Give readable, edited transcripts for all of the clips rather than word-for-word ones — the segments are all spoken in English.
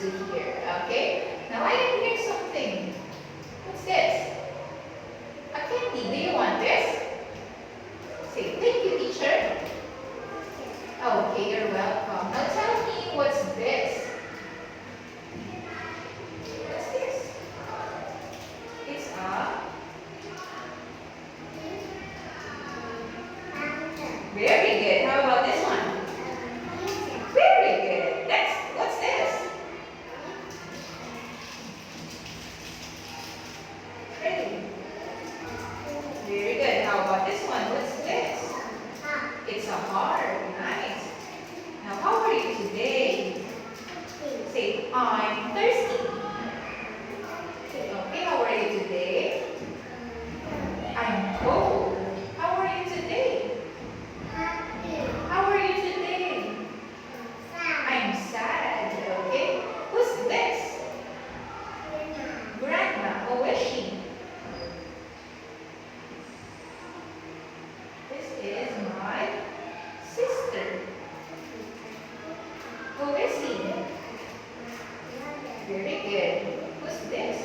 to here. Okay? Now I can hear something. What's this? A candy. Do you want this? Say, thank you, teacher. Okay, you're welcome. Now tell me, what's this? What's this? It's a... Very good. How about this one? Very good. Next, what's this? Train. Very good. How about this one? What's this? It's a heart. Nice. Now, how are you today? Say, I'm thirsty. Okay, how are you today? I'm cold. How are you today? How are you today? I'm sad. Okay. Who's this? Grandma. Who is she? This is my sister. Who is he? Very good. Who's this?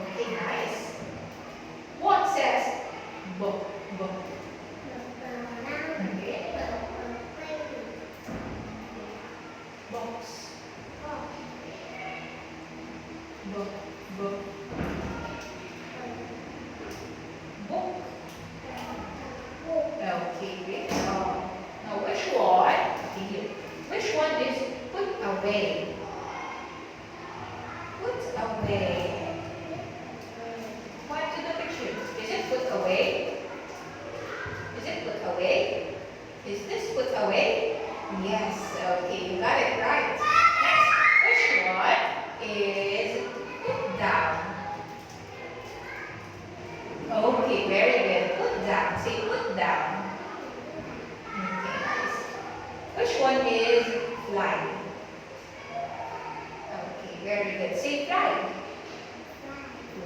Okay, nice. What says book? Book. Okay. Box. Book. Book. Book. Okay. Now which one? Here. Which one is put away? Put away. Point to the picture. Is it put away? Is it put away? Is this put away? Yes. Okay, you got it right. Next, which one is put down? Okay, very good. Put down. Say put down. Okay, nice. Which one is fly? Okay, very good. Say fly.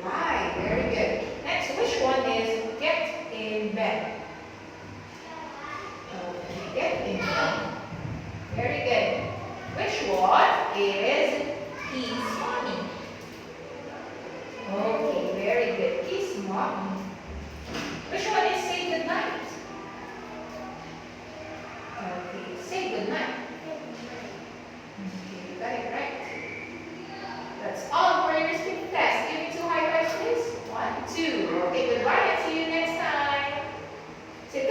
Fly. Very good. Next, which one is get in bed? Okay, get in bed. Very good. Which one is kiss mommy? Okay, very good. Kiss mommy.